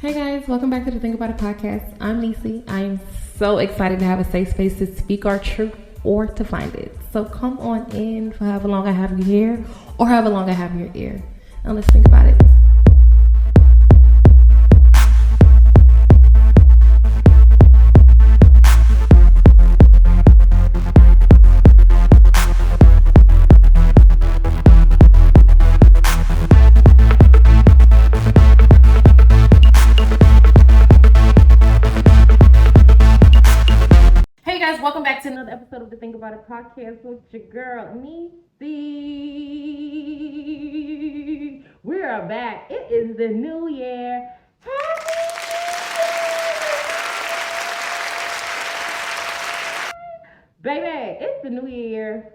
Hey guys, welcome back to the Think About It podcast. I'm Nisi. I'm so excited to have a safe space to speak our truth or to find it. So come on in for however long I have you here or however long I have your ear. And let's think about it. Welcome back to another episode of the Think About It podcast with your girl, Nisi. We are back. It is the new year. Baby, it's the new year.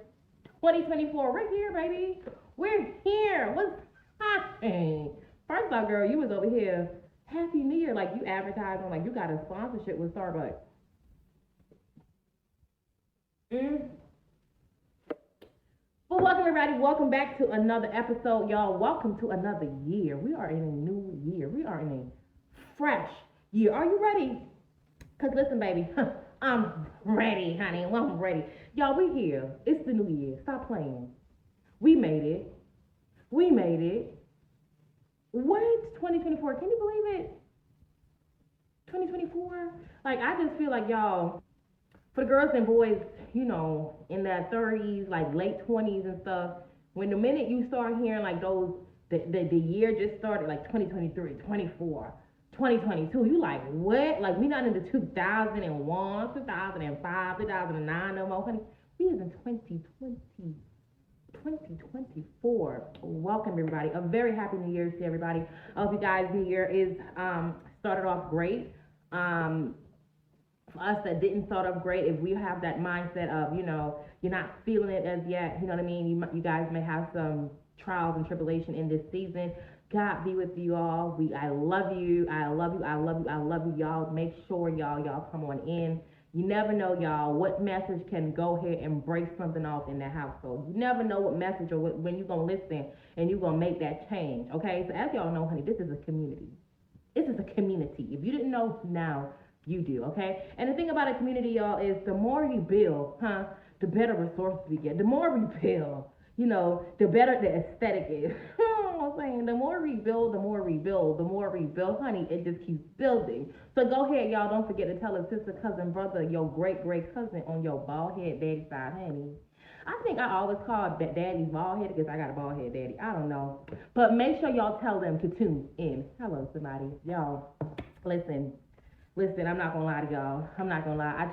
2024. We're here, baby. We're here. What's happening? First off, girl, you was over here. Happy New Year. Like you advertised on, like you got a sponsorship with Starbucks. Well, welcome everybody. Welcome back to another episode, y'all. Welcome to another year. We are in a new year. We are in a fresh year. Are you ready? Because listen, baby, I'm ready, honey. Well, I'm ready. Y'all, we here. It's the new year. Stop playing. We made it. We made it. Wait, 2024. Can you believe it? 2024? Like, I just feel like, y'all, for the girls and boys, you know, in their 30s, like late 20s and stuff, when the minute you start hearing like those, the year just started, like 2023, 24, 2022, you like, what? Like, we not into 2001, 2005, 2009 no more, honey. We is in 2024. Welcome, everybody. A very happy New Year to everybody. I hope you guys' New Year is started off great. For us that didn't start off great, if we have that mindset of, you know, you're not feeling it as yet, you know what I mean? You guys may have some trials and tribulation in this season. God be with you all. I love you. I love you. I love you. I love you, y'all. Make sure y'all come on in. You never know, y'all, what message can go ahead and break something off in that household. You never know what message or when you're going to listen and you're going to make that change, okay? So as y'all know, honey, this is a community. This is a community. If you didn't know, now you do, okay? And the thing about a community, y'all, is the more we build, the better resources we get. The more we build, you know, the better the aesthetic is. I'm saying the more we build, honey, it just keeps building. So go ahead, y'all. Don't forget to tell a sister, cousin, brother, your great cousin on your bald head daddy side, honey. I think I always call daddy's bald head because I got a bald head daddy. I don't know. But make sure y'all tell them to tune in. Hello, somebody. Y'all, listen, I'm not gonna lie to y'all. I'm not gonna lie. I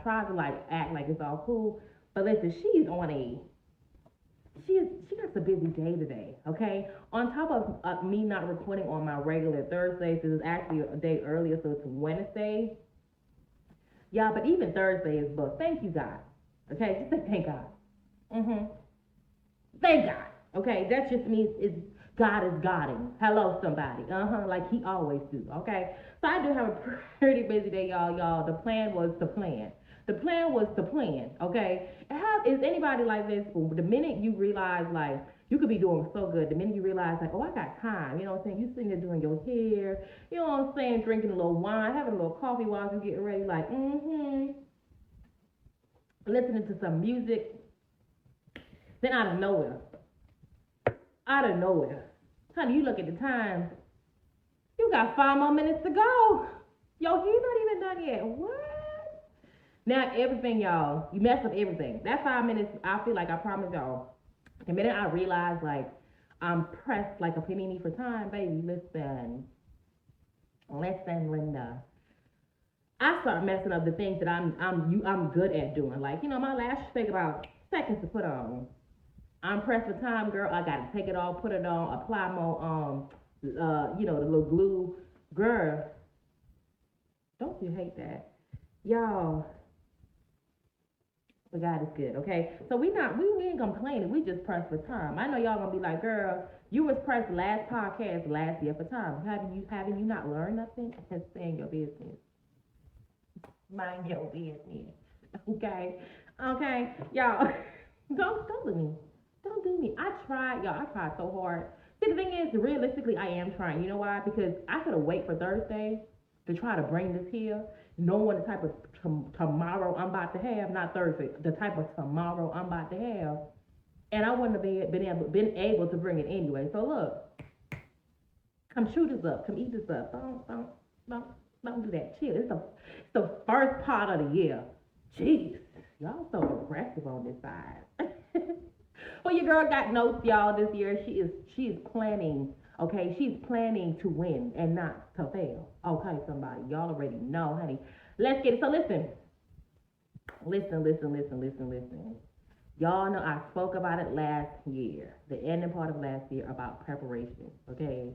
tried to like act like it's all cool, but listen, she got a busy day today. Okay. On top of me not recording on my regular Thursdays, this is actually a day earlier, so it's Wednesday. Yeah, but even Thursday is booked. Thank you, God. Okay, just say thank God. Thank God. Okay, that's just me. It's God is Godding. Hello, somebody. Like he always do. Okay. So I do have a pretty busy day, y'all. The plan was to plan. Okay. Is anybody like this? The minute you realize, like, you could be doing so good. The minute you realize, like, oh, I got time. You know what I'm saying? You sitting there doing your hair. You know what I'm saying? Drinking a little wine, having a little coffee while you're getting ready. Like, listening to some music. Then out of nowhere, honey, you look at the time. You got 5 more minutes to go. Yo, he's not even done yet. What? Now everything, y'all, you messed up everything. That 5 minutes, I feel like I promise y'all. The minute I realize, like, I'm pressed like a panini for time, baby. Listen, Linda. I start messing up the things that I'm good at doing. Like, you know, my lashes take about seconds to put on. I'm pressed for time, girl. I gotta take it off, put it on, apply more, you know, the little glue. Girl, don't you hate that? Y'all, but God is good, okay? So we ain't complaining. We just pressed for time. I know y'all gonna be like, girl, you was pressed last podcast last year for time. Haven't you not learned nothing? Just stay in your business. Mind your business. Okay? Okay? Y'all, don't do me. Don't do me. I tried so hard See, the thing is, realistically, I am trying. You know why? Because I could have wait for Thursday to try to bring this here, knowing the type of tomorrow I'm about to have, not Thursday, the type of tomorrow I'm about to have, and I wouldn't have been able to bring it anyway. So look, come shoot us up, come eat us up. Don't, don't do that. Chill. It's the first part of the year. Jeez, y'all so aggressive on this side. Well, your girl got notes, y'all. This year, she is planning. Okay, she's planning to win and not to fail. Okay, somebody, y'all already know, honey. Let's get it. So listen. Y'all know I spoke about it last year, the ending part of last year about preparation. Okay,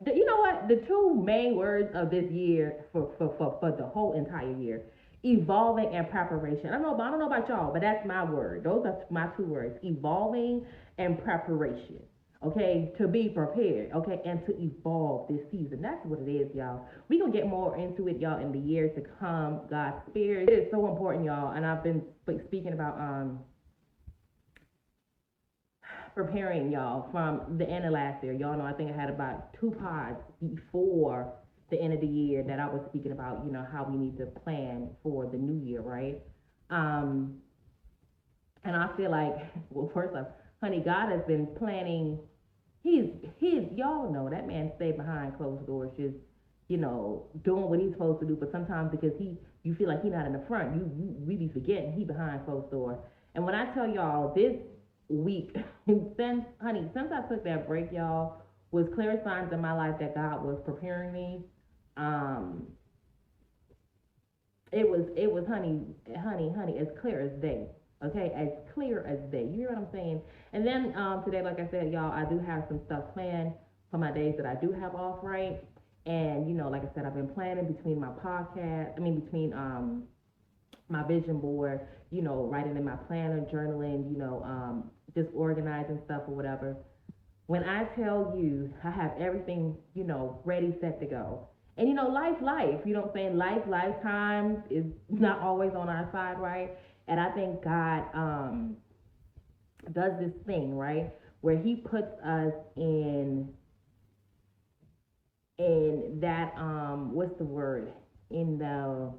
you know what? The two main words of this year for the whole entire year, evolving and preparation. I don't know about y'all, but that's my word. Those are my two words: evolving and preparation. Okay, to be prepared. Okay, and to evolve this season. That's what it is, y'all. We gonna get more into it, y'all, in the years to come. God's spirit it is so important, y'all. And I've been speaking about preparing y'all from the end of last year. Y'all know I think I had about two pods before the end of the year that I was speaking about, how we need to plan for the new year, right? Um, and I feel like, well, first off, honey, God has been planning. He's y'all know that man stayed behind closed doors, just doing what he's supposed to do. But sometimes because you feel like he's not in the front, you really forgetting he behind closed door. And when I tell y'all this week, since I took that break, y'all, was clear signs in my life that God was preparing me. Um, it was honey, as clear as day. Okay, as clear as day. You hear what I'm saying? And then today, like I said, y'all, I do have some stuff planned for my days that I do have off, right? And like I said, I've been planning between my podcast. I mean, between my vision board. Writing in my planner, journaling. Just organizing stuff or whatever. When I tell you I have everything, ready, set to go. And life, what I'm saying? Lifetime is not always on our side, right? And I think God does this thing, right? Where he puts us in that what's the word? In the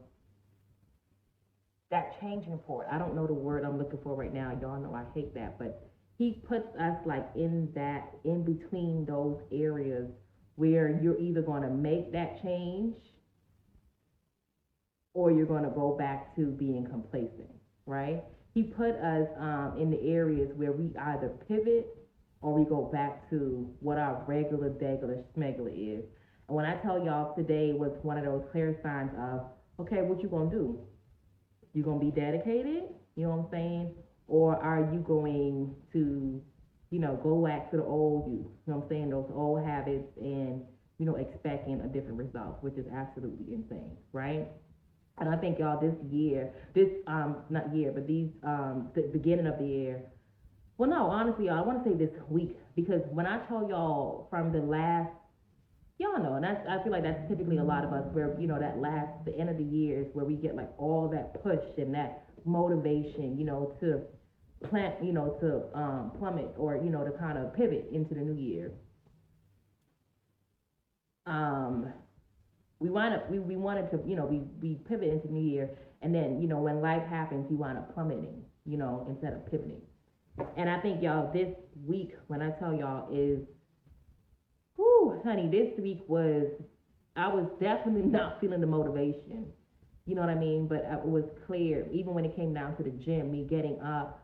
that changing point. I don't know the word I'm looking for right now. Y'all know I hate that, but he puts us like in between those areas where you're either going to make that change or you're going to go back to being complacent, right? He put us in the areas where we either pivot or we go back to what our regular, degular, smegular is. And when I tell y'all today was one of those clear signs of, okay, what you gonna do? You gonna be dedicated? You know what I'm saying? Or are you going to, go back to the old you? You know what I'm saying? Those old habits and, expecting a different result, which is absolutely insane, right? And I think y'all not year, but the beginning of the year. Well, no, honestly, y'all, I want to say this week because when I tell y'all from the last, y'all know, and I feel like that's typically a lot of us where the end of the year is where we get like all that push and that motivation, to plummet or to kind of pivot into the new year. Um, we wanted to we pivot into new year, and then when life happens we wind up plummeting instead of pivoting. And I think y'all this week when I tell y'all is whoo honey, this week I was definitely not feeling the motivation, you know what I mean, but it was clear even when it came down to the gym, me getting up,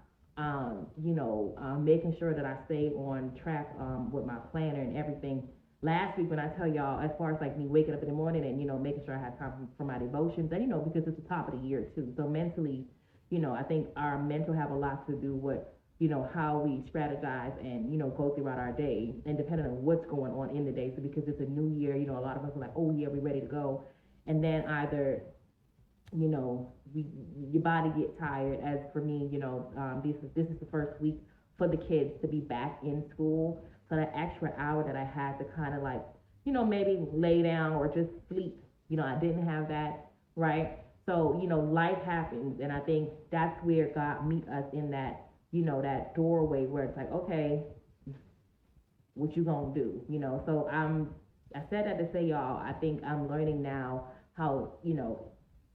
making sure that I stayed on track with my planner and everything. Last week when I tell y'all, as far as like me waking up in the morning and making sure I had time for my devotions, and because it's the top of the year too, so mentally, I think our mental have a lot to do with how we strategize and go throughout our day, and depending on what's going on in the day. So because it's a new year, a lot of us are like, oh yeah, we're ready to go, and then either your body get tired. As for me, this is the first week for the kids to be back in school. So that extra hour that I had to kind of like, maybe lay down or just sleep, I didn't have that, right? So, life happens. And I think that's where God meet us in that, that doorway where it's like, okay, what you gonna do, So I said that to say, y'all, I think I'm learning now how,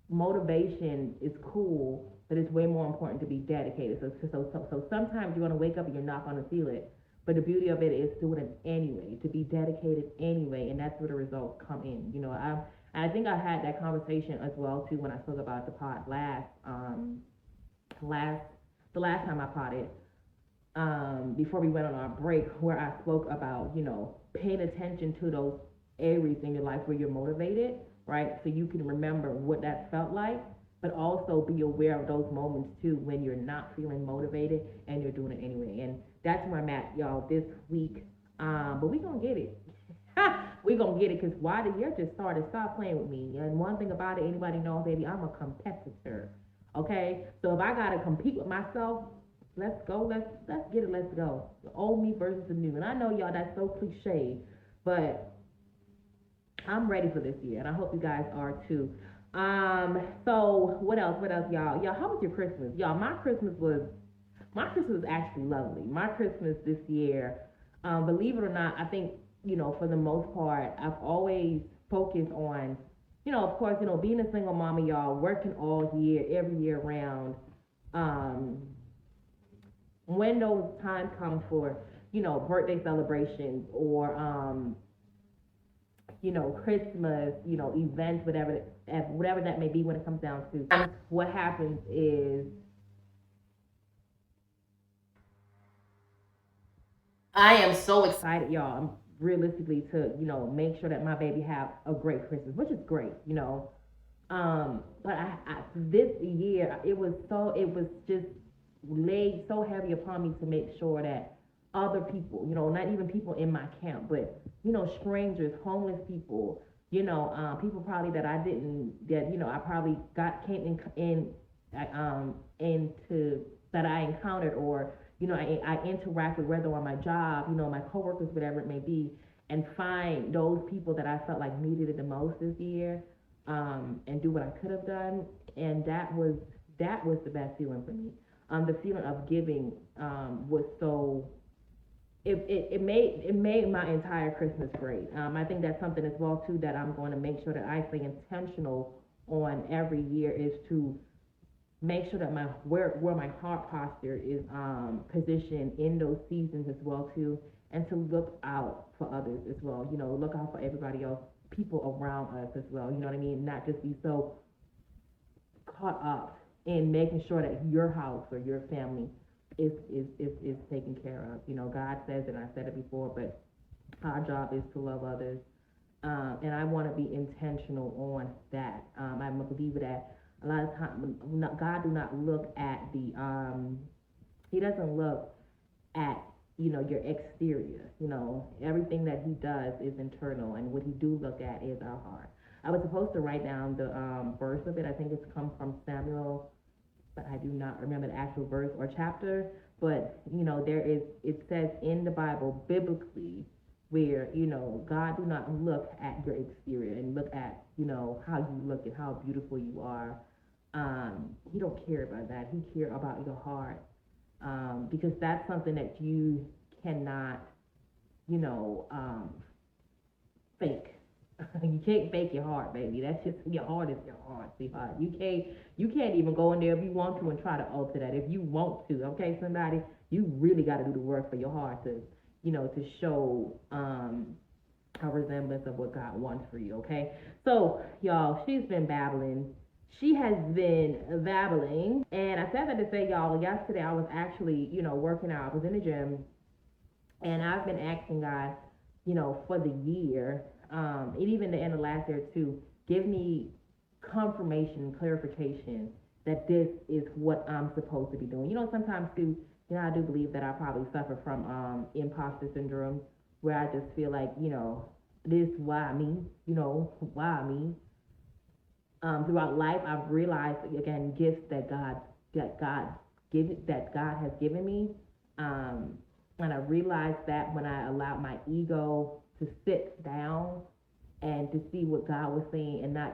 motivation is cool, but it's way more important to be dedicated. So sometimes you're gonna wake up and you're not gonna feel it, but the beauty of it is doing it anyway, to be dedicated anyway, and that's where the results come in. I think I had that conversation as well too when I spoke about the pod last the last time I potted, before we went on our break, where I spoke about, paying attention to those areas in your life where you're motivated, right? So you can remember what that felt like, but also be aware of those moments too when you're not feeling motivated and you're doing it anyway. And that's where I'm at, y'all, this week. But we gonna get it. We gonna get it, because why the year just started. Stop playing with me. And one thing about it, anybody knows, baby, I'm a competitor. Okay, so if I gotta compete with myself, let's go. Let's get it. Let's go. The old me versus the new. And I know, y'all, that's so cliche, but I'm ready for this year, and I hope you guys are too. So what else? What else, y'all? Y'all, how was your Christmas? Y'all, my Christmas was actually lovely. My Christmas this year, believe it or not, I think, for the most part, I've always focused on, of course, being a single mama, y'all, working all year, every year round. Um, when those times come for, birthday celebrations, or Christmas, events, whatever that may be, when it comes down to, what happens is, I am so excited, y'all. I'm realistically to, make sure that my baby have a great Christmas, which is great. But this year, it was just laid so heavy upon me to make sure that other people, not even people in my camp, but strangers, homeless people, people probably that I didn't, that I probably came into, that I encountered, or I interact with, whether on my job, my coworkers, whatever it may be, and find those people that I felt like needed it the most this year, and do what I could have done, and that was the best feeling for me. The feeling of giving, was so, it made my entire Christmas great. I think that's something as well too, that I'm going to make sure that I stay intentional on every year, is to make sure that where my heart posture is, positioned in those seasons as well too, and to look out for others as well. Look out for everybody else, people around us as well. You know what I mean? Not just be so caught up in making sure that your house or your family is taken care of. God says it, and I said it before, but our job is to love others, and I want to be intentional on that. I'm a believer that a lot of times God do not look at He doesn't look at your exterior. Everything that He does is internal, and what He do look at is our heart. I was supposed to write down the verse of it. I think it's come from Samuel, but I do not remember the actual verse or chapter. But it says in the Bible, biblically, where God do not look at your exterior and look at how you look and how beautiful you are. He don't care about that. He care about your heart, because that's something that you cannot fake. You can't fake your heart, baby. That's just, your heart is your heart, sweetheart. You can't even go in there if you want to and try to alter that if you want to. Okay, somebody, you really got to do the work for your heart to to show a resemblance of what God wants for you. Okay, so y'all, she's been babbling. She has been babbling, and I said that to say, y'all, yesterday I was actually working out. I was in the gym, and I've been asking God, for the year, and even the end of last year too, give me confirmation, clarification that this is what I'm supposed to be doing. Sometimes too, I do believe that I probably suffer from imposter syndrome, where I just feel like, this, why me? Why me? Throughout life, I've realized, again, gifts that God has given me, and I realized that when I allowed my ego to sit down and to see what God was saying, and not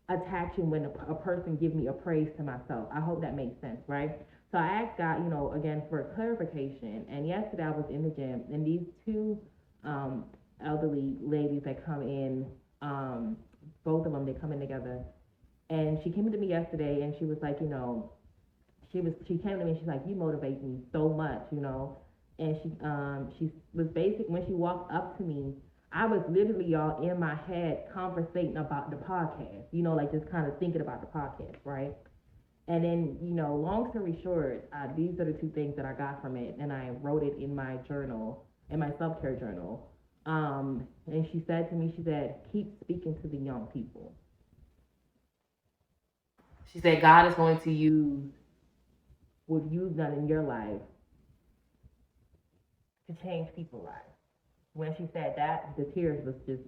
attaching when a person give me a praise to myself. I hope that makes sense, right? So I asked God, again for clarification. And yesterday I was in the gym, and these two um, elderly ladies that come in, um, both of them, they come in together. And she came to me yesterday, and she was like, she came to me and she's like, you motivate me so much, And she was basic when she walked up to me. I was literally, y'all, in my head conversating about the podcast, like just kind of thinking about the podcast, right? And then, long story short, these are the two things that I got from it, and I wrote it in my journal, in my self care journal. And she said to me, she said, keep speaking to the young people. She said, God is going to use what you've done in your life to change people's lives. When she said that, the tears was just,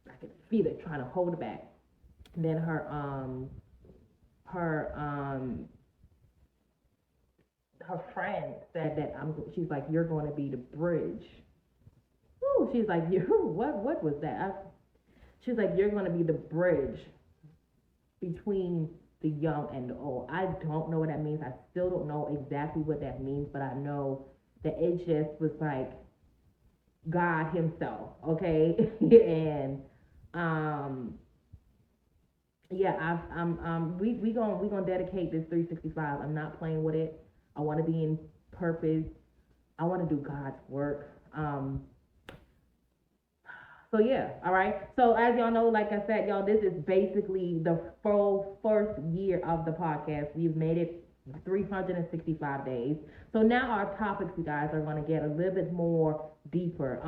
I could feel it trying to hold it back. And then her her friend said that she's like, you're going to be the bridge. Ooh, she's like, you what was that? She's like, you're going to be the bridge between the young and the old. I don't know what that means. I still don't know exactly what that means, but I know that it just was like God Himself, okay? And yeah, we gonna dedicate this 365. I'm not playing with it. I want to be in purpose. I want to do God's work. So yeah, all right. So as y'all know, like I said, y'all, this is basically the full first year of the podcast. We've made it 365 days. So now our topics, you guys, are going to get a little bit more deeper.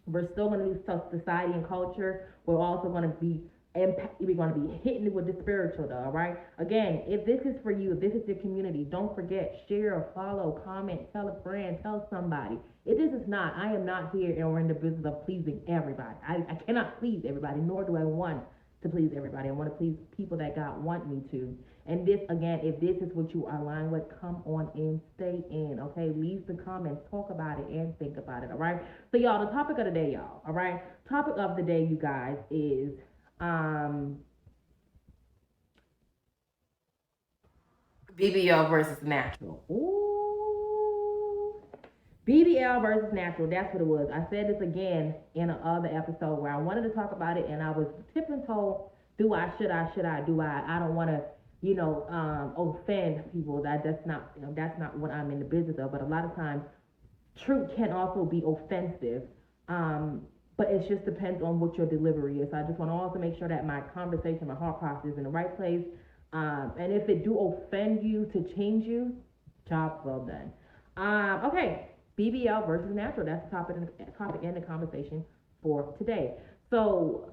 We're still going to do society and culture. We're also going to be we're going to be hitting it with the spiritual though, all right? Again, if this is for you, if this is your community, don't forget, share, follow, comment, tell a friend, tell somebody. If this is not, I am not here or in the business of pleasing everybody. I cannot please everybody, nor do I want to please everybody. I want to please people that God want me to. And this, again, if this is what you are aligned with, come on in, stay in, okay? Leave the comments, talk about it, and think about it, all right? So, y'all, the topic of the day, y'all, all right? Topic of the day, you guys, is BBL versus natural. Ooh. BBL versus natural. That's what it was. I said this again in another episode where I wanted to talk about it, and I was tipping toe. Do I? Should I? Do I? I don't want to, offend people. That's not what I'm in the business of. But a lot of times, truth can also be offensive. But it just depends on what your delivery is. So I just want to also make sure that my conversation, my heart process is in the right place. And if it do offend you to change you, job well done. Okay, BBL versus natural. That's the topic and the conversation for today. So,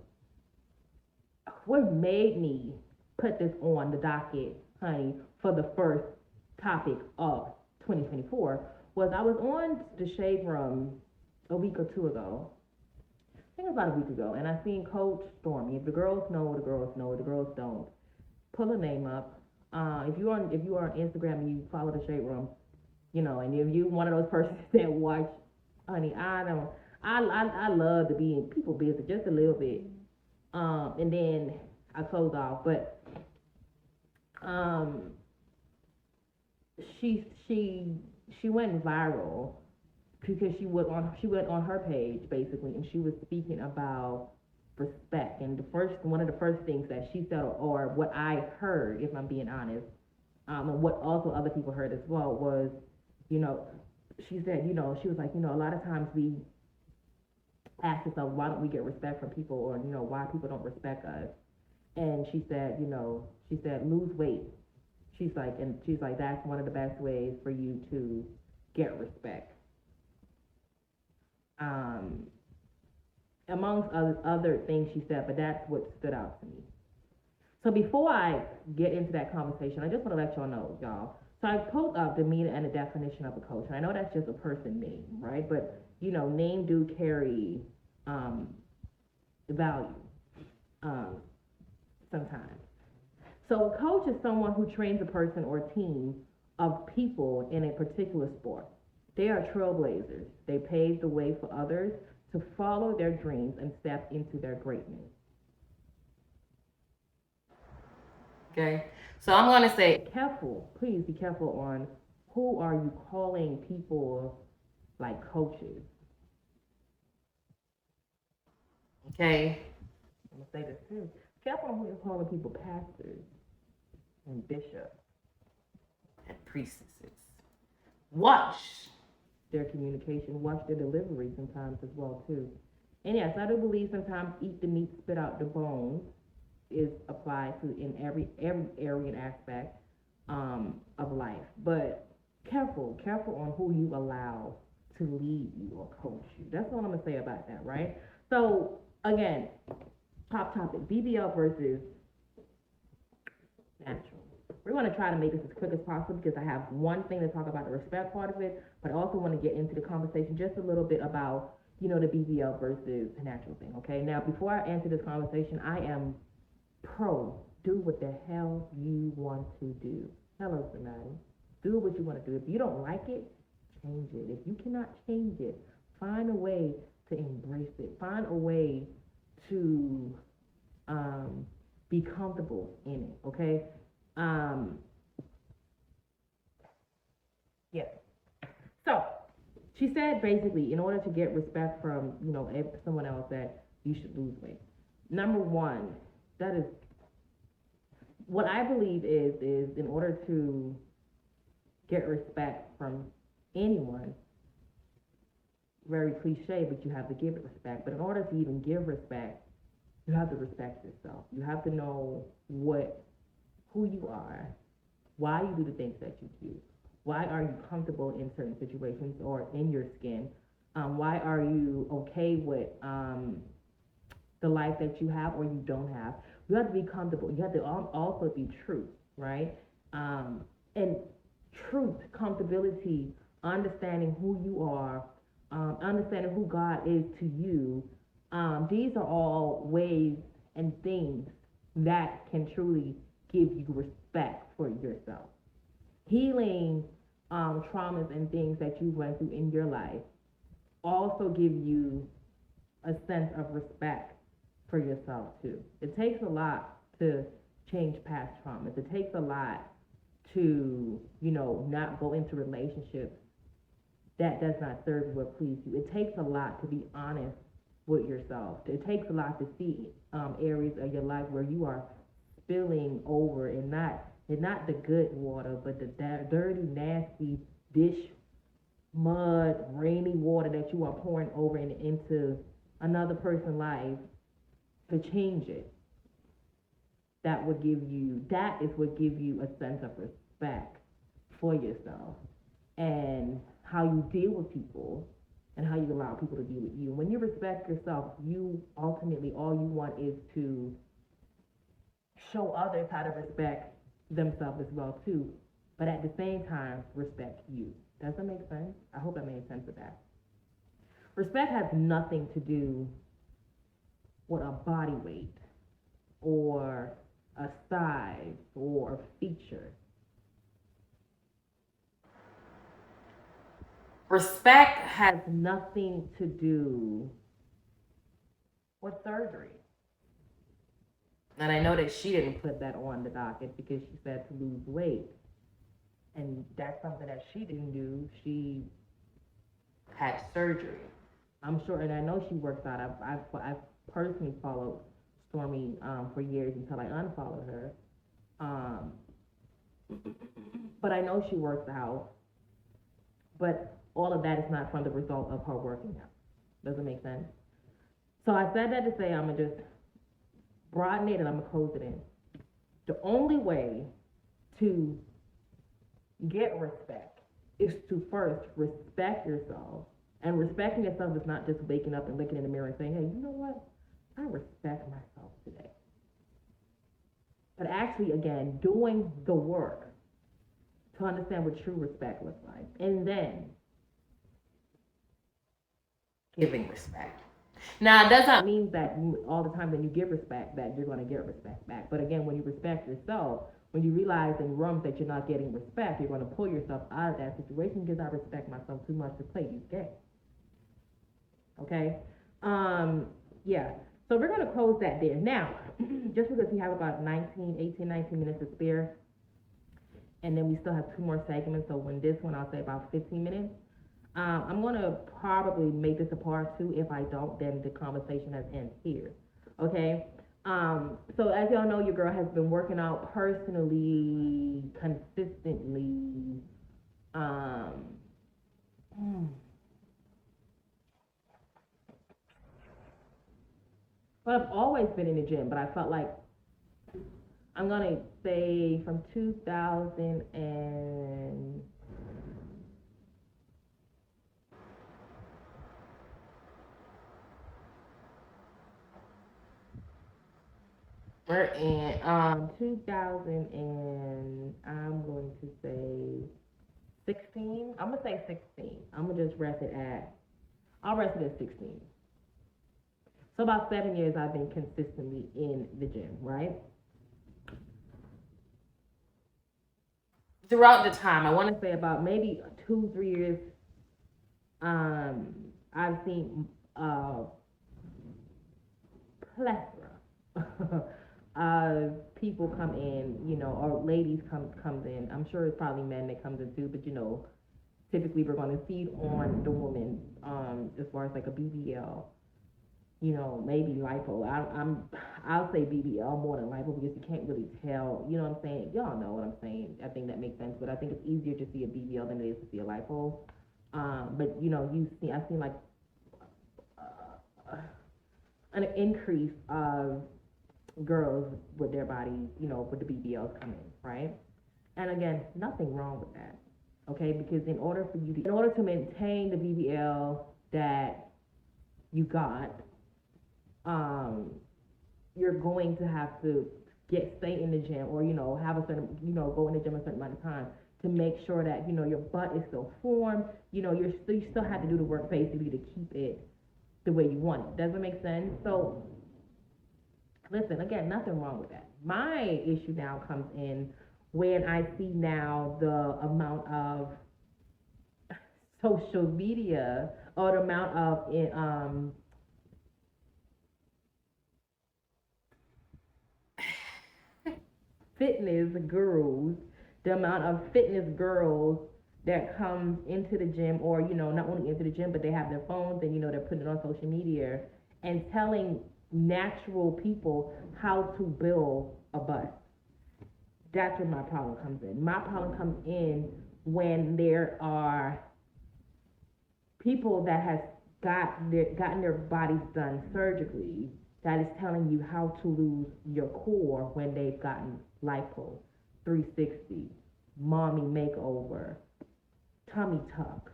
what made me put this on the docket, honey, for the first topic of 2024 was I was on the Shade Room a week or two ago. I think it was about a week ago, and I seen Coach Stormy. If the girls know, the girls know. If the girls don't, pull a name up. If you are on Instagram and you follow the Shade Room, and if you one of those persons that watch, honey, I love to be in people business just a little bit. And then I close off, but she went viral because she went on her page basically, and she was speaking about respect. And one of the first things that she said, or what I heard, if I'm being honest, and what also other people heard as well, was, she said, she was like, a lot of times we ask ourselves, why don't we get respect from people, or why people don't respect us. And she said, lose weight. She's like, that's one of the best ways for you to get respect. Amongst other things she said, but that's what stood out to me. So before I get into that conversation, I just want to let y'all know, y'all. So I pulled up the meaning and the definition of a coach. And I know that's just a person name, right? But, name do carry value sometimes. So a coach is someone who trains a person or team of people in a particular sport. They are trailblazers. They pave the way for others to follow their dreams and step into their greatness. Okay? So I'm going to say, careful, please be careful on who are you calling people like coaches. Okay? I'm going to say this too. Careful on who you're calling people pastors and bishops and priestesses. Watch their communication, watch their delivery sometimes as well too. And yes, I do believe sometimes eat the meat, spit out the bones is applied to in every area and aspect of life. But careful on who you allow to lead you or coach you. That's all I'm gonna say about that, right? So again, top topic: BBL versus natural. We're going to try to make this as quick as possible because I have one thing to talk about, the respect part of it, but I also want to get into the conversation just a little bit about, the BBL versus natural thing, okay? Now, before I answer this conversation, I am pro, do what the hell you want to do. Hello, somebody. Do what you want to do. If you don't like it, change it. If you cannot change it, find a way to embrace it. Find a way to be comfortable in it, okay? Yeah. So she said basically, in order to get respect from someone else, that you should lose weight. Number one, that is what I believe is in order to get respect from anyone, very cliche, but you have to give it respect. But in order to even give respect, you have to respect yourself. You have to know who you are, why you do the things that you do, why are you comfortable in certain situations or in your skin, why are you okay with the life that you have or you don't have. You have to be comfortable. You have to also be true, right? And truth, comfortability, understanding who you are, understanding who God is to you. These are all ways and things that can truly give you respect for yourself. Healing traumas and things that you went through in your life also give you a sense of respect for yourself too. It takes a lot to change past traumas. It takes a lot to, not go into relationships that does not serve you or please you. It takes a lot to be honest with yourself. It takes a lot to see areas of your life where you are spilling over and not the good water, but the dirty, nasty dish, mud, rainy water that you are pouring over into another person's life to change it. That is what give you a sense of respect for yourself and how you deal with people and how you allow people to deal with you. When you respect yourself, you ultimately, all you want is to show others how to respect themselves as well too, but at the same time respect you. Does that make sense? I hope I made sense of that. Respect has nothing to do with a body weight or a size or a feature. Respect has nothing to do with surgery. And I know that she didn't put that on the docket because she said to lose weight. And that's something that she didn't do. She had surgery. I'm sure, and I know she works out. I've personally followed Stormy for years until I unfollowed her. But I know she works out. But all of that is not from the result of her working out. Doesn't make sense? So I said that to say I'm going to just broaden it and I'm going to close it in. The only way to get respect is to first respect yourself. And respecting yourself is not just waking up and looking in the mirror and saying, hey, you know what? I respect myself today. But actually, again, doing the work to understand what true respect looks like. And then giving respect. Now, it does not mean that all the time when you give respect that you're going to get respect back. But again, when you respect yourself, when you realize in rooms that you're not getting respect, you're going to pull yourself out of that situation because I respect myself too much to play these games. Okay? Yeah. So we're going to close that there. Now, just because we have about 19 minutes to spare, and then we still have two more segments. So when this one, I'll say about 15 minutes. I'm going to probably make this a part two. If I don't, then the conversation has ended here. Okay? So as y'all know, your girl has been working out personally, consistently. Um, but I've always been in the gym, but I felt like I'm gonna say from 2000 and we're in 2000 and I'm going to say 16. I'm gonna say 16. I'm gonna just rest it at. I'll rest it at 16. So about 7 years I've been consistently in the gym, right? Throughout the time, I want to say about maybe 2 3 years. Um, I've seen plethora people come in, or ladies comes in. I'm sure it's probably men that comes in too, but typically we're going to feed on the woman as far as like a BBL, maybe lipo. I'll say BBL more than lipo because you can't really tell. You know what I'm saying? Y'all know what I'm saying. I think that makes sense, but I think it's easier to see a BBL than it is to see a lipo. But I've seen like uh, an increase of girls with their bodies, with the BBLs coming, right? And again, nothing wrong with that, okay? Because in order to maintain the BBL that you got, you're going to have to stay in the gym, or have a certain, go in the gym a certain amount of time to make sure that your butt is still formed. You still have to do the work basically to keep it the way you want it. Does it make sense? So listen, again, nothing wrong with that. My issue now comes in when I see now the amount of social media, or the amount of fitness gurus, the amount of fitness girls that comes into the gym, or not only into the gym, but they have their phones and they're putting it on social media and telling natural people how to build a butt. That's where my problem comes in. My problem comes in when there are people that has gotten their bodies done surgically, that is telling you how to lose your core when they've gotten lipo, 360, mommy makeover, tummy tuck.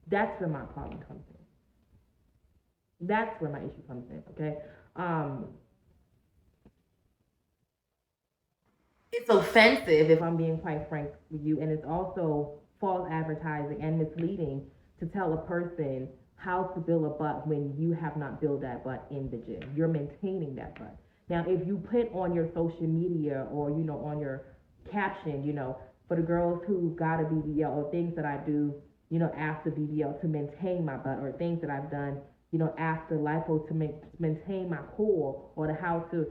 That's where my problem comes in. That's where my issue comes in. Okay. It's offensive, if I'm being quite frank with you, and it's also false advertising and misleading to tell a person how to build a butt when you have not built that butt in the gym. You're maintaining that butt. Now, if you put on your social media, or on your caption, for the girls who got a BBL, or things that I do, after BBL to maintain my butt, or things that I've done, after lipo to maintain my core, or to how to,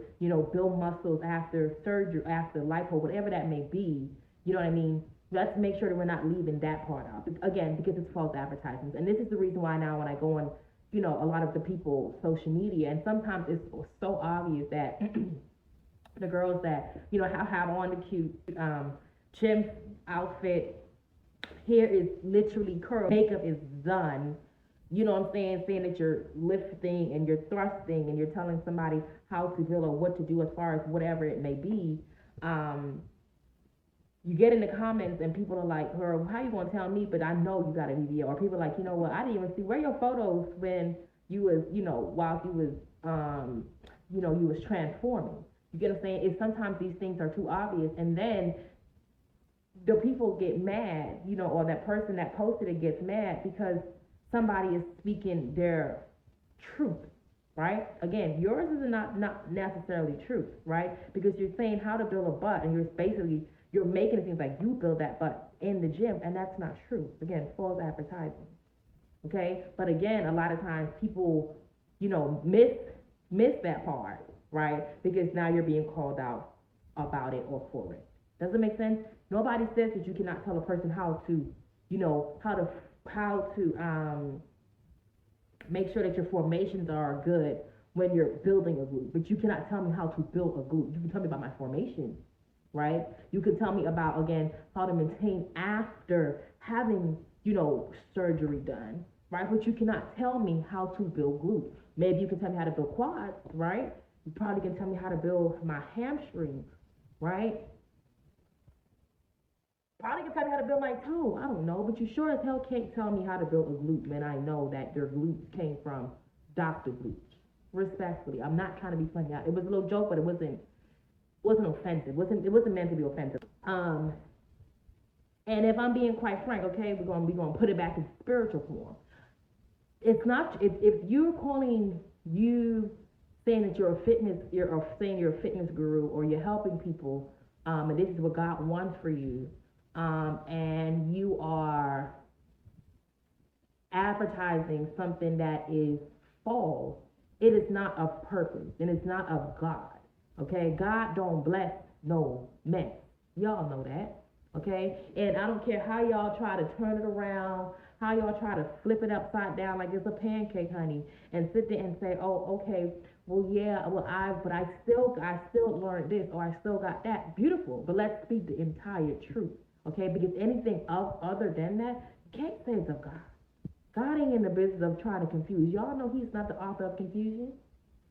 build muscles after surgery, after lipo, whatever that may be, you know what I mean? Let's make sure that we're not leaving that part out. Again, because it's false advertisements. And this is the reason why now when I go on, a lot of the people's social media, and sometimes it's so obvious that the girls that, have on the cute gym outfit, hair is literally curled, makeup is done, what I'm saying that you're lifting and you're thrusting and you're telling somebody how to feel or what to do as far as whatever it may be. You get in the comments and people are like, girl, how you gonna tell me, but I know you got a BBL? Or people are like, what, I didn't even see, where your photos when you was, while you was, you was transforming. You get what I'm saying? It's sometimes these things are too obvious, and then the people get mad, or that person that posted it gets mad because somebody is speaking their truth, right? Again, yours is not necessarily truth, right? Because you're saying how to build a butt, and you're making it seem like you build that butt in the gym, and that's not true. Again, false advertising. Okay? But again, a lot of times people, miss miss that part, right? Because now you're being called out about it or for it. Does it make sense? Nobody says that you cannot tell a person how to, how to make sure that your formations are good when you're building a glute. But you cannot tell me how to build a glute. You can tell me about my formation, right? You can tell me about, again, how to maintain after having, surgery done, right? But you cannot tell me how to build glutes. Maybe you can tell me how to build quads, right? You probably can tell me how to build my hamstrings, right? Probably can tell me how to build my toe. I don't know, but you sure as hell can't tell me how to build a glute when I know that your glutes came from Dr. Glutes. Respectfully, I'm not trying to be funny. It was a little joke, but it wasn't offensive. It wasn't meant to be offensive. And if I'm being quite frank, okay, we're gonna put it back in spiritual form. It's not if you're calling you saying that you're saying you're a fitness guru or you're helping people, and this is what God wants for you, and you are advertising something that is false, it is not of purpose and it's not of God. Okay, God don't bless no mess. Y'all know that. Okay, and I don't care how y'all try to turn it around, how y'all try to flip it upside down like it's a pancake, honey, and sit there and say, oh, okay, well, yeah, well, I still learned this or I still got that. Beautiful, but let's speak the entire truth, okay? Because anything other than that, you can't say it's of God. God ain't in the business of trying to confuse. Y'all know He's not the author of confusion.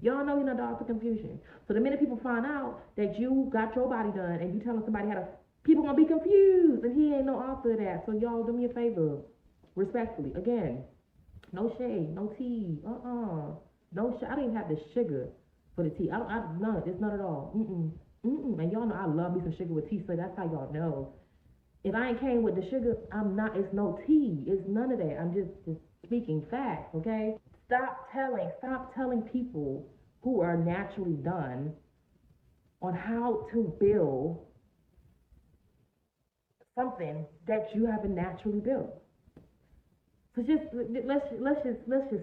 Y'all know He's not the author of confusion. So the minute people find out that you got your body done and you telling somebody how to, people gonna be confused, and He ain't no author of that. So y'all do me a favor, respectfully. Again, no shade, no tea, no. I don't even have the sugar for the tea. None. It's none at all. And y'all know I love me some sugar with tea, so that's how y'all know. If I ain't came with the sugar, I'm not. It's no tea. It's none of that. I'm just speaking facts, okay? Stop telling people who are naturally done on how to build something that you haven't naturally built. So let's just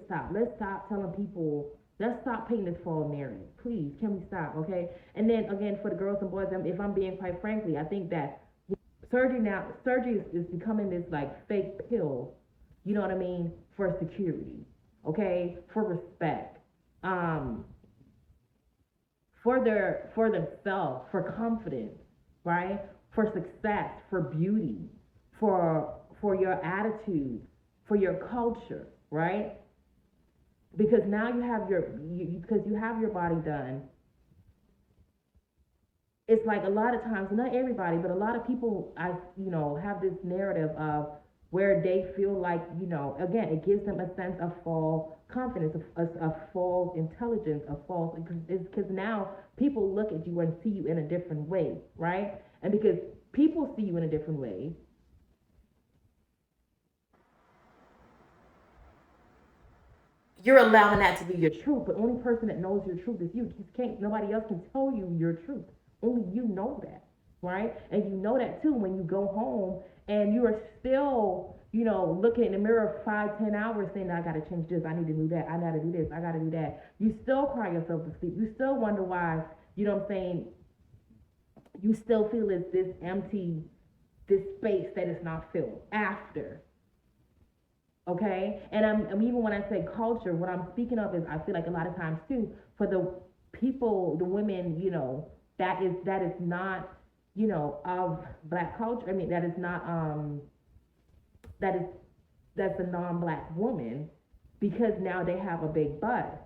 stop. Let's stop telling people. Let's stop painting this false narrative. Please, can we stop? Okay. And then again, for the girls and boys, if I'm being quite frankly, I think that surgery is becoming this like fake pill. You know what I mean? For security. Okay. For respect. For themselves, for confidence, right? For success, for beauty, for your attitude, for your culture, right? Because now because you have your body done. It's like a lot of times, not everybody, but a lot of people, have this narrative of where they feel like, again, it gives them a sense of false confidence, of false intelligence, of false, because now people look at you and see you in a different way, right? And because people see you in a different way, you're allowing that to be your truth. But only person that knows your truth is you. Nobody else can tell you your truth. Only you know that, right? And you know that too when you go home and you are still, looking in the mirror 5, 10 hours saying, I gotta change this, I need to do that, I gotta do this, I gotta do that. You still cry yourself to sleep. You still wonder why, you know what I'm saying, you still feel this empty, this space that is not filled after. Okay, and even when I say culture, what I'm speaking of is I feel like a lot of times too for the people, the women, that is not, of black culture. I mean, that is not that is that's a non-black woman, because now they have a big butt.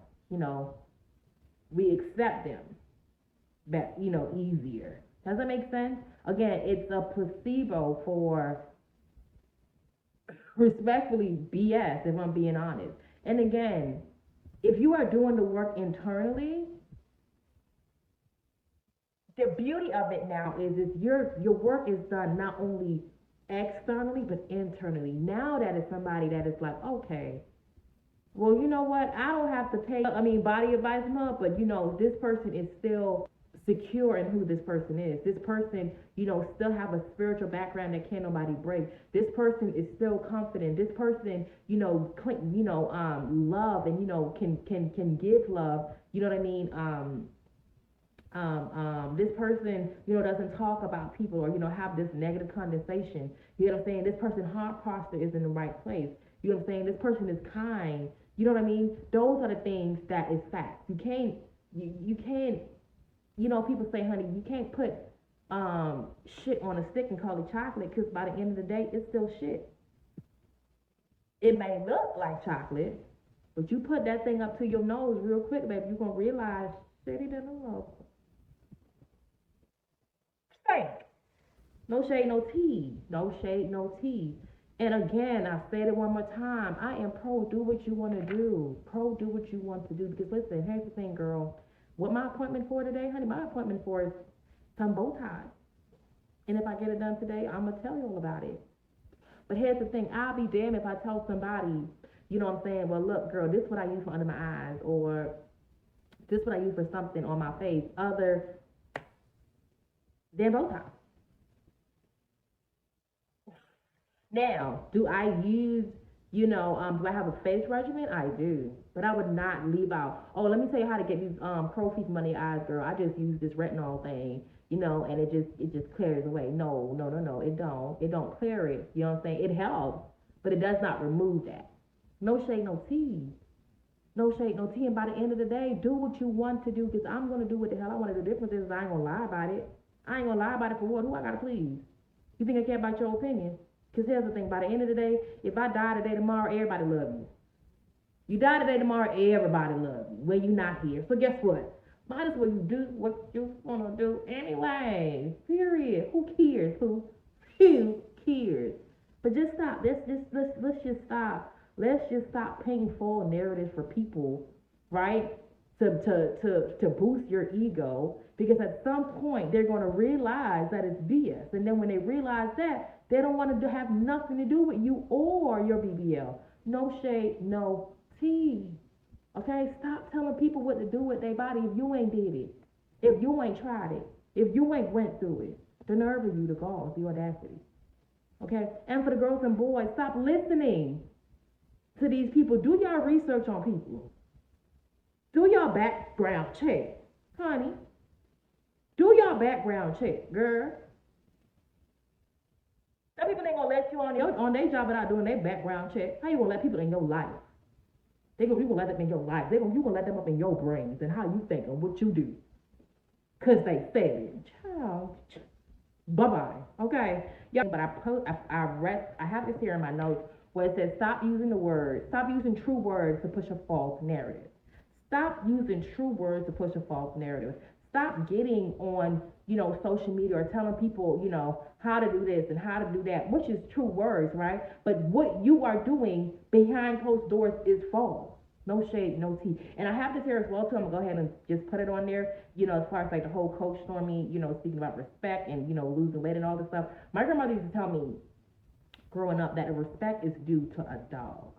We accept them that easier. Does that make sense? Again, it's a placebo for, respectfully, BS, if I'm being honest. And again, if you are doing the work internally, the beauty of it now is your work is done not only externally but internally. Now that is somebody that is like, okay, well, you know what? I don't have to pay, body advice month, but this person is still secure in who this person is. This person, still have a spiritual background that can't nobody break. This person is still confident. This person, love and can give love, you know what I mean, this person, doesn't talk about people or, have this negative condensation. You know what I'm saying? This person's heart posture is in the right place. You know what I'm saying? This person is kind. You know what I mean? Those are the things that is facts. You can't, people say, honey, you can't put shit on a stick and call it chocolate because by the end of the day, it's still shit. It may look like chocolate, but you put that thing up to your nose real quick, baby, you're going to realize shit, it doesn't look. Stink. No shade, no tea. No shade, no tea. And again, I said it one more time. I am pro do what you want to do. Pro do what you want to do. Because listen, here's the thing, girl. What my appointment for today, honey? My appointment for is some bow ties. And if I get it done today, I'm gonna tell you all about it. But here's the thing, I'll be damned if I tell somebody, you know what I'm saying, well look, girl, this is what I use for under my eyes, or this is what I use for something on my face, other than bow ties. Now, do I use, do I have a face regimen? I do. But I would not leave out, oh, let me tell you how to get these crowfeet from under your eyes, girl. I just use this retinol thing, and it just clears away. No, no, no, no, it don't. It don't clear it. You know what I'm saying? It helps, but it does not remove that. No shade, no tea. No shade, no tea. And by the end of the day, do what you want to do, because I'm gonna do what the hell I want to do. The difference is I ain't gonna lie about it. I ain't gonna lie about it for what? Who I gotta please? You think I care about your opinion? Because here's the thing, by the end of the day, if I die today, tomorrow, everybody love you. You die today, tomorrow, everybody love you when you're not here. So guess what? Might as well you do what you want to do anyway. Period. Who cares? Who cares? But just stop. Let's just stop. Let's just stop painting false narratives for people, right? To boost your ego, because at some point they're going to realize that it's BS, and then when they realize that, they don't want to have nothing to do with you or your BBL. No shade, no tea. Okay, stop telling people what to do with their body if you ain't did it, if you ain't tried it, if you ain't went through it. The nerve of you, the gall, the audacity. Okay, and for the girls and boys, stop listening to these people. Do y'all research on people. Do your background check, honey. Do your background check, girl. Some people ain't gonna let you on their job without doing their background check. How you gonna let people in your life? You gonna let them in your life. You gonna let them up in your brains and how you think and what you do. Cause they said it. Child. Bye bye. Okay. Yeah. But I have this here in my notes where it says stop using true words to push a false narrative. Stop using true words to push a false narrative. Stop getting on, social media or telling people, how to do this and how to do that, which is true words, right? But what you are doing behind closed doors is false. No shade, no tea. And I have this here as well too. I'm gonna go ahead and just put it on there. As far as like the whole Coach Stormy, speaking about respect and losing weight and all this stuff. My grandmother used to tell me growing up that respect is due to a dog.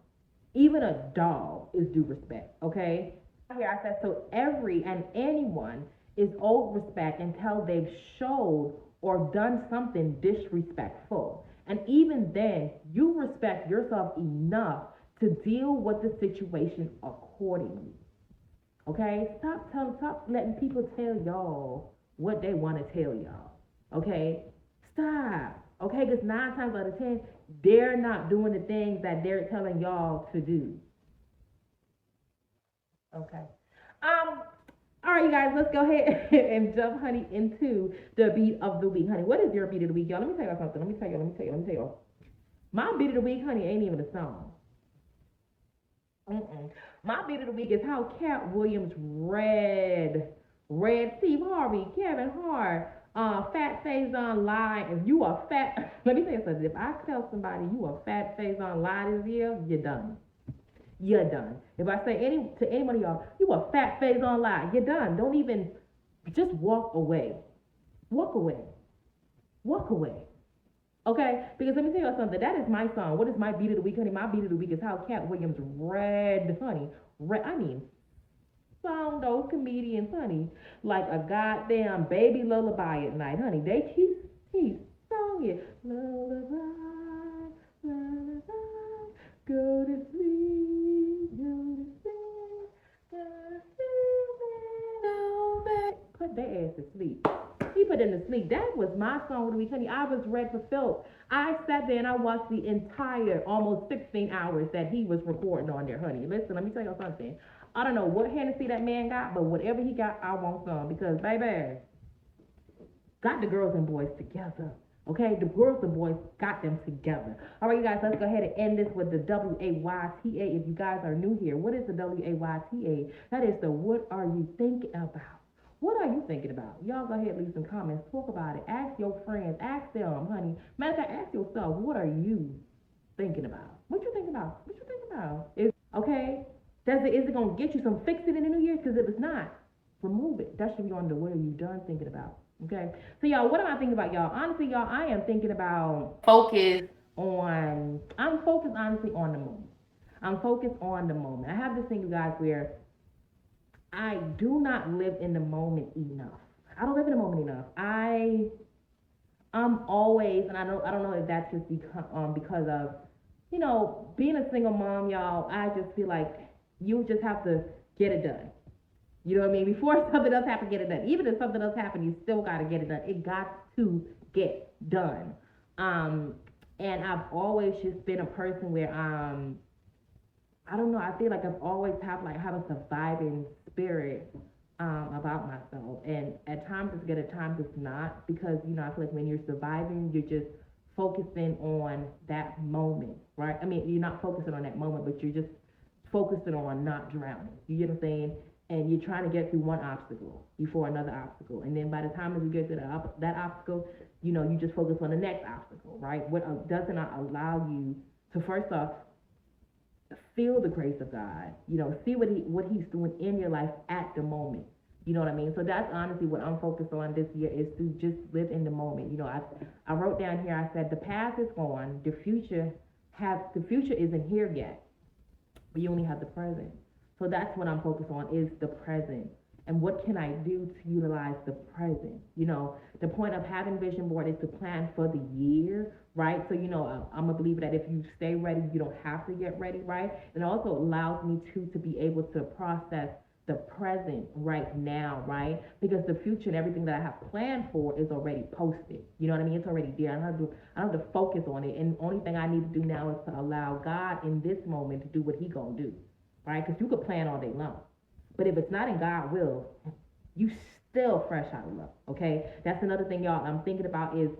Even a dog is due respect. Okay. Here I said so. Every and anyone is owed respect until they've showed or done something disrespectful. And even then, you respect yourself enough to deal with the situation accordingly. Okay? Stop letting people tell y'all what they want to tell y'all. Okay? Stop. Okay? Because 9 times out of 10, they're not doing the things that they're telling y'all to do. Okay. All right, you guys, let's go ahead and jump, honey, into the beat of the week, honey. What is your beat of the week, y'all? Let me tell you something. Let me tell you. My beat of the week, honey, ain't even a song. My beat of the week is how Cat Williams read Steve Harvey, Kevin Hart, Fat Face Online. If you are fat, let me tell you something. If I tell somebody you are Fat Face Online this year, you're done. You're done. If I say to any one of y'all, you a fat face online, you're done. Don't even, just walk away. Walk away. Walk away. Okay? Because let me tell you something. That is my song. What is my beat of the week, honey? My beat of the week is how Cat Williams song those comedians, honey, like a goddamn baby lullaby at night, honey. He sung it. Lullaby, lullaby, go to sleep, go to sleep, go to sleep put their ass to sleep. He put them to sleep. That was my song of the week, honey. I was ready for Phil. I sat there and I watched the entire almost 16 hours that he was recording on there, honey. Listen, let me tell you something. I don't know what Hennessy that man got, but whatever he got, I want some because, baby, got the girls and boys together. Okay, the girls and boys got them together. All right, you guys, let's go ahead and end this with the WAYTA. If you guys are new here, what is the WAYTA? That is the what are you thinking about? What are you thinking about? Y'all go ahead and leave some comments. Talk about it. Ask your friends. Ask them, honey. Matter of fact, ask yourself, what are you thinking about? What you thinking about? What you thinking about? Okay? Is it going to get you some fix it in the new year? Because if it's not, remove it. That should be on the what are you done thinking about? Okay? So, y'all, what am I thinking about, y'all? Honestly, y'all, I am thinking about I'm focused, honestly, on the moment. I'm focused on the moment. I have this thing, you guys, where I do not live in the moment enough. I don't live in the moment enough. I'm always, and I don't know if that's just because of, being a single mom, y'all. I just feel like you just have to get it done. You know what I mean? Before something else happens, get it done. Even if something else happens, you still got to get it done. It got to get done. And I've always just been a person where I don't know. I feel like I've always have a surviving spirit about myself, and at times it's good, at times it's not, because I feel like when you're surviving, you're just focusing on that moment, right? I mean, you're not focusing on that moment, but you're just focusing on not drowning. You get what I'm saying? And you're trying to get through one obstacle before another obstacle, and then by the time you get to that obstacle, you just focus on the next obstacle, right? What does not allow you to, first off, feel the grace of God, see what he's doing in your life at the moment. You know what I mean? So that's honestly what I'm focused on this year, is to just live in the moment. I wrote down here, I said the past is gone, the future isn't here yet, but you only have the present. So that's what I'm focused on, is the present. And what can I do to utilize the present? The point of having vision board is to plan for the year, right? So, I'm a believer that if you stay ready, you don't have to get ready, right? It also allows me to be able to process the present right now, right? Because the future and everything that I have planned for is already posted. You know what I mean? It's already there. I don't have to focus on it. And the only thing I need to do now is to allow God in this moment to do what he gonna do, right? Because you could plan all day long, but if it's not in God's will, you still fresh out of luck, okay? That's another thing, y'all, I'm thinking about, is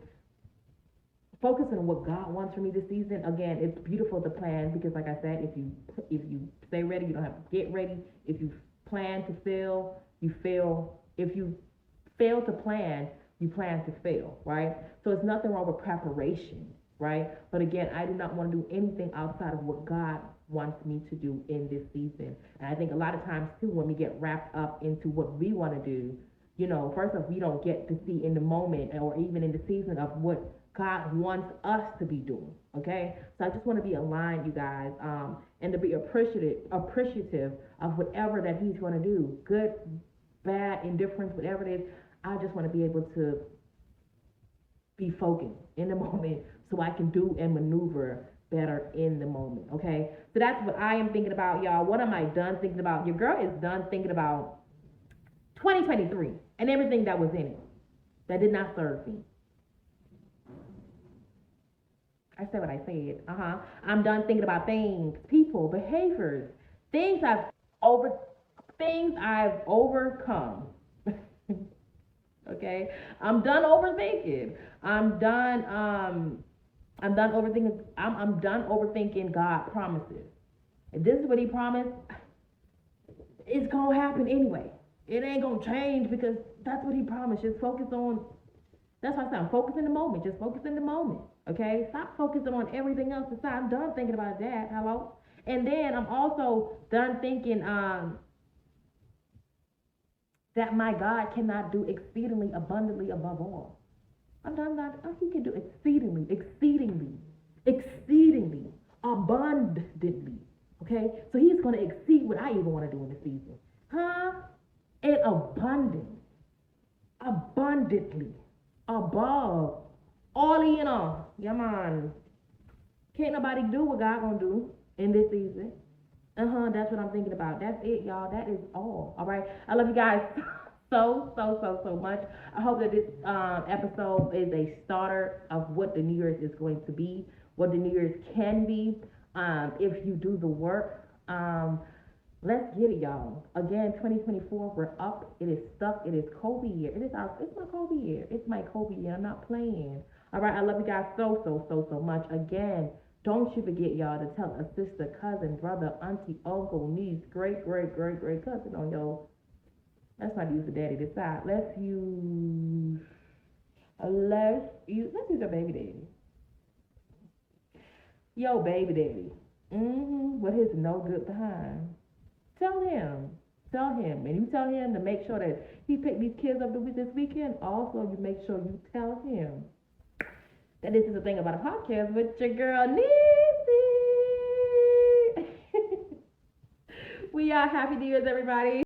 focusing on what God wants from me this season. Again, it's beautiful to plan, because like I said, if you stay ready, you don't have to get ready. If you plan to fail, you fail. If you fail to plan, you plan to fail, right? So it's nothing wrong with preparation, right? But again, I do not want to do anything outside of what God wants me to do in this season. And I think a lot of times too, when we get wrapped up into what we want to do, first off, we don't get to see in the moment or even in the season of what God wants us to be doing. Okay, so I just want to be aligned, you guys, and to be appreciative of whatever that he's going to do, good, bad, indifference, whatever it is. I just want to be able to be focused in the moment, so I can do and maneuver better in the moment. Okay, so that's what I am thinking about, y'all. What am I done thinking about? Your girl is done thinking about 2023 and everything that was in it that did not serve me. I said what I said. I'm done thinking about things, people, behaviors, things I've overcome. Okay, I'm done overthinking. I'm done overthinking. I'm done overthinking God promises. If this is what he promised, it's gonna happen anyway. It ain't gonna change, because that's what he promised. Just focus on. That's why I said focus in the moment. Just focus in the moment. Okay? Stop focusing on everything else aside. I'm done thinking about that. Hello? And then I'm also done thinking that my God cannot do exceedingly abundantly above all. I'm done that. He can do exceedingly abundantly. Okay? So he's going to exceed what I even want to do in the season. And abundantly, above, all in all. Yeah, man. Can't nobody do what God gonna do in this season. That's what I'm thinking about. That's it, y'all. That is all. All right. I love you guys so much. I hope that this episode is a starter of what the New Year's is going to be, what the New Year's can be, if you do the work. Let's get it, y'all. Again, 2024, we're up. It is stuck. It is Kobe year. It's my Kobe year. It's my Kobe year. I'm not playing. All right, I love you guys so much. Again, don't you forget, y'all, to tell a sister, cousin, brother, auntie, uncle, niece, great cousin on your. Let's not use the daddy this side. Let's use your baby daddy. Yo, baby daddy. With his no good behind. Tell him. Tell him. And you tell him to make sure that he picked these kids up this weekend. Also, you make sure you tell him that this is the thing about a podcast with your girl, Niecy. We are Happy New Year's, everybody.